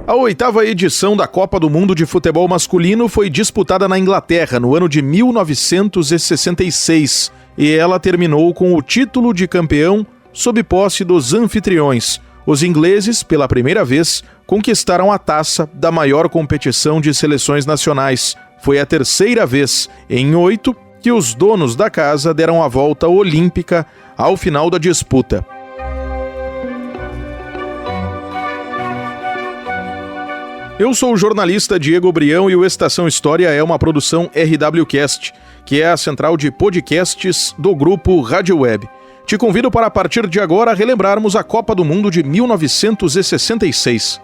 A 8ª edição da Copa do Mundo de Futebol Masculino foi disputada na Inglaterra no ano de 1966 e ela terminou com o título de campeão sob posse dos anfitriões. Os ingleses, pela primeira vez, conquistaram a taça da maior competição de seleções nacionais. Foi a terceira vez, em 8, que os donos da casa deram a volta olímpica ao final da disputa. Eu sou o jornalista Diego Brião e o Estação História é uma produção RWCast, que é a central de podcasts do grupo Rádio Web. Te convido para, a partir de agora, relembrarmos a Copa do Mundo de 1966.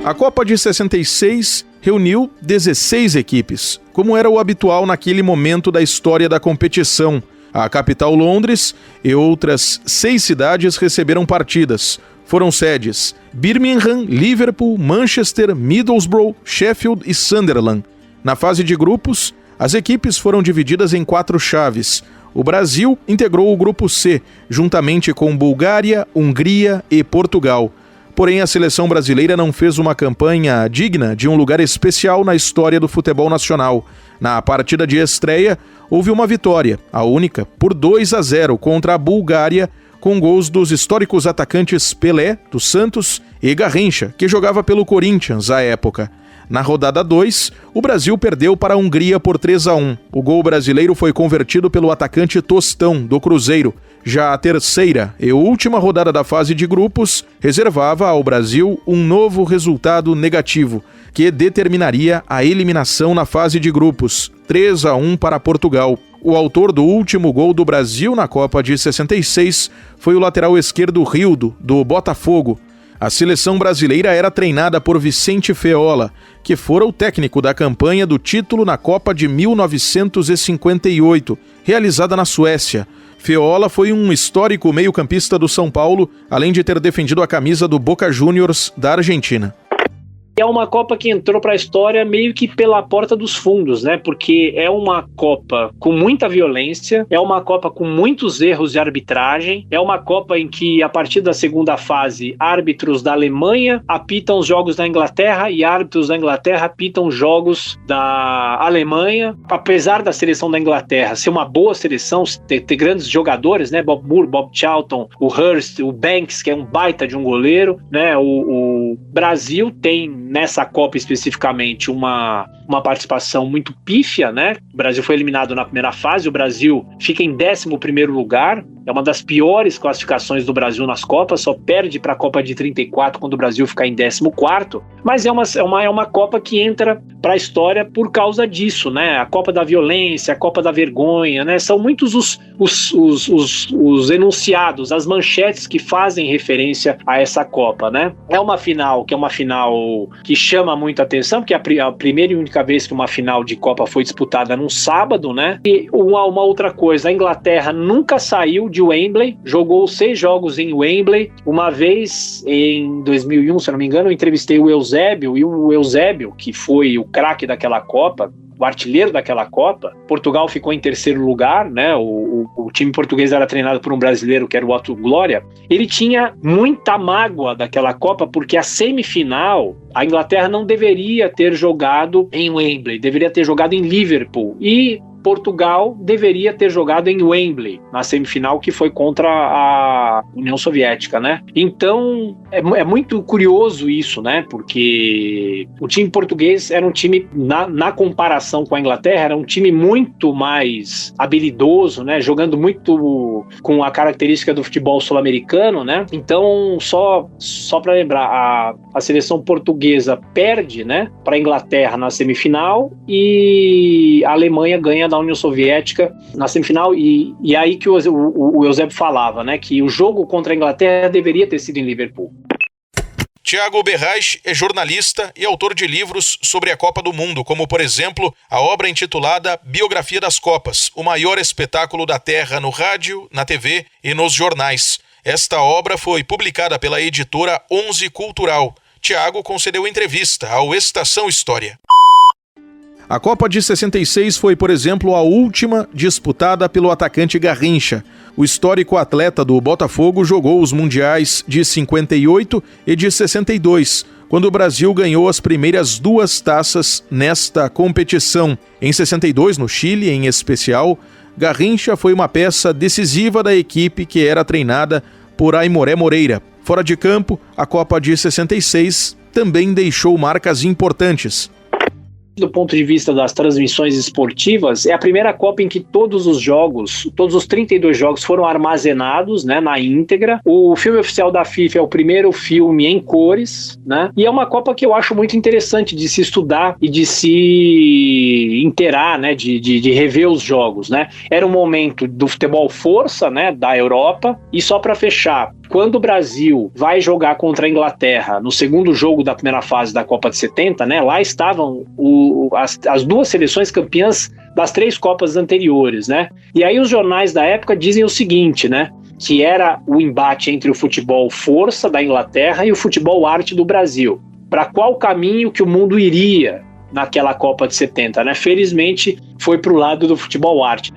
A Copa de 66 reuniu 16 equipes, como era o habitual naquele momento da história da competição. A capital, Londres, e outras 6 cidades receberam partidas. Foram sedes Birmingham, Liverpool, Manchester, Middlesbrough, Sheffield e Sunderland. Na fase de grupos, as equipes foram divididas em 4 chaves. O Brasil integrou o grupo C, juntamente com Bulgária, Hungria e Portugal. Porém, a seleção brasileira não fez uma campanha digna de um lugar especial na história do futebol nacional. Na partida de estreia, houve uma vitória, a única, por 2-0 contra a Bulgária, com gols dos históricos atacantes Pelé, do Santos, e Garrincha, que jogava pelo Corinthians à época. Na rodada 2, o Brasil perdeu para a Hungria por 3-1. O gol brasileiro foi convertido pelo atacante Tostão, do Cruzeiro. Já a terceira e última rodada da fase de grupos reservava ao Brasil um novo resultado negativo, que determinaria a eliminação na fase de grupos, 3-1 para Portugal. O autor do último gol do Brasil na Copa de 66 foi o lateral esquerdo Rildo, do Botafogo. A seleção brasileira era treinada por Vicente Feola, que fora o técnico da campanha do título na Copa de 1958, realizada na Suécia. Feola foi um histórico meio-campista do São Paulo, além de ter defendido a camisa do Boca Juniors da Argentina. É uma Copa que entrou para a história meio que pela porta dos fundos, né? Porque é uma Copa com muita violência, é uma Copa com muitos erros de arbitragem, é uma Copa em que, a partir da segunda fase, árbitros da Alemanha apitam os jogos da Inglaterra e árbitros da Inglaterra apitam jogos da Alemanha. Apesar da seleção da Inglaterra ser uma boa seleção, ter grandes jogadores, né? Bob Moore, Bob Charlton, o Hurst, o Banks, que é um baita de um goleiro, né? O Brasil tem, nessa Copa especificamente, uma participação muito pífia, né? O Brasil foi eliminado na primeira fase, o Brasil fica em 11º lugar, é uma das piores classificações do Brasil nas Copas, só perde para a Copa de 34 quando o Brasil fica em 14º, mas é uma Copa que entra para a história por causa disso, né? A Copa da violência, a Copa da vergonha, né? São muitos os enunciados, as manchetes que fazem referência a essa Copa, né? É uma final que chama muita atenção, porque é a primeira e única vez que uma final de Copa foi disputada num sábado, né? E uma outra coisa, a Inglaterra nunca saiu de Wembley, jogou 6 jogos em Wembley. Uma vez, em 2001, se eu não me engano, eu entrevistei o Eusébio, e o Eusébio, que foi o craque daquela Copa, o artilheiro daquela Copa. Portugal ficou em 3º lugar, né? O time português era treinado por um brasileiro que era o Otto Glória. Ele tinha muita mágoa daquela Copa porque a semifinal, a Inglaterra não deveria ter jogado em Wembley, deveria ter jogado em Liverpool. E Portugal deveria ter jogado em Wembley, na semifinal, que foi contra a União Soviética, né? Então, é muito curioso isso, né? Porque o time português era um time, na comparação com a Inglaterra, era um time muito mais habilidoso, né? Jogando muito com a característica do futebol sul-americano, né? Então, só para lembrar, a seleção portuguesa perde, né, para a Inglaterra na semifinal e a Alemanha ganha da União Soviética na semifinal, e aí que o Eusébio falava, né, que o jogo contra a Inglaterra deveria ter sido em Liverpool. Tiago Berrais é jornalista e autor de livros sobre a Copa do Mundo, como, por exemplo, a obra intitulada Biografia das Copas, o maior espetáculo da Terra no rádio, na TV e nos jornais. Esta obra foi publicada pela editora 11 Cultural. Tiago concedeu entrevista ao Estação História. A Copa de 66 foi, por exemplo, a última disputada pelo atacante Garrincha. O histórico atleta do Botafogo jogou os mundiais de 58 e de 62, quando o Brasil ganhou as primeiras 2 taças nesta competição. Em 62, no Chile, em especial, Garrincha foi uma peça decisiva da equipe que era treinada por Aimoré Moreira. Fora de campo, a Copa de 66 também deixou marcas importantes. Do ponto de vista das transmissões esportivas, é a primeira Copa em que todos os 32 jogos foram armazenados, né, na íntegra. O filme oficial da FIFA é o primeiro filme em cores, né, e é uma Copa que eu acho muito interessante de se estudar e de se inteirar, né, de rever os jogos, né. Era um momento do futebol força, né, da Europa, e só para fechar, quando o Brasil vai jogar contra a Inglaterra no segundo jogo da primeira fase da Copa de 70, né, lá estavam as 2 seleções campeãs das 3 Copas anteriores, né? E aí os jornais da época dizem o seguinte, né? Que era o embate entre o futebol força da Inglaterra e o futebol arte do Brasil. Para qual caminho que o mundo iria naquela Copa de 70, né? Felizmente foi para o lado do futebol arte.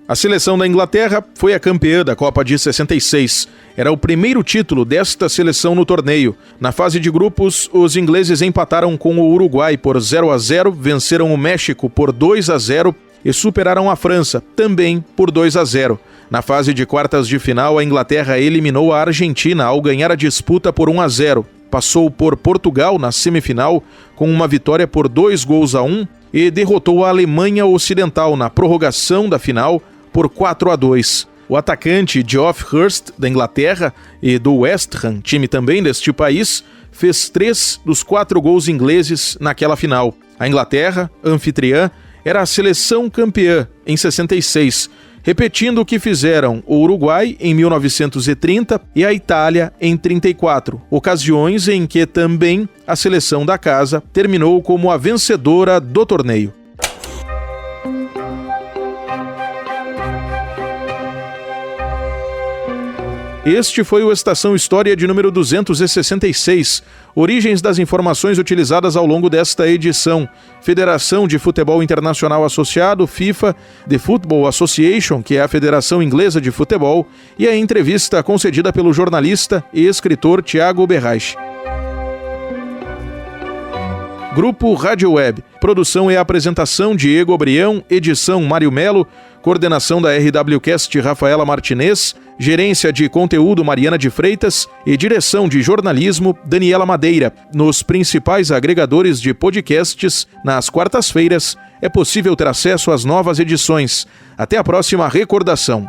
A seleção da Inglaterra foi a campeã da Copa de 66. Era o primeiro título desta seleção no torneio. Na fase de grupos, os ingleses empataram com o Uruguai por 0-0, venceram o México por 2-0 e superaram a França, também por 2-0. Na fase de quartas de final, a Inglaterra eliminou a Argentina ao ganhar a disputa por 1-0. Passou por Portugal na semifinal com uma vitória por 2-1 e derrotou a Alemanha Ocidental na prorrogação da final por 4-2. O atacante Geoff Hurst, da Inglaterra, e do West Ham, time também deste país, fez 3 dos 4 gols ingleses naquela final. A Inglaterra, anfitriã, era a seleção campeã em 66, repetindo o que fizeram o Uruguai em 1930 e a Itália em 34, ocasiões em que também a seleção da casa terminou como a vencedora do torneio. Este foi o Estação História de número 266, origens das informações utilizadas ao longo desta edição. Federação de Futebol Internacional Associado, FIFA, The Football Association, que é a Federação Inglesa de Futebol, e a entrevista concedida pelo jornalista e escritor Tiago Berraich. Grupo Rádio Web. Produção e apresentação Diego Obrião, edição Mário Melo, coordenação da RWCast Rafaela Martinez, gerência de conteúdo Mariana de Freitas e direção de jornalismo Daniela Madeira. Nos principais agregadores de podcasts, nas quartas-feiras, é possível ter acesso às novas edições. Até a próxima recordação.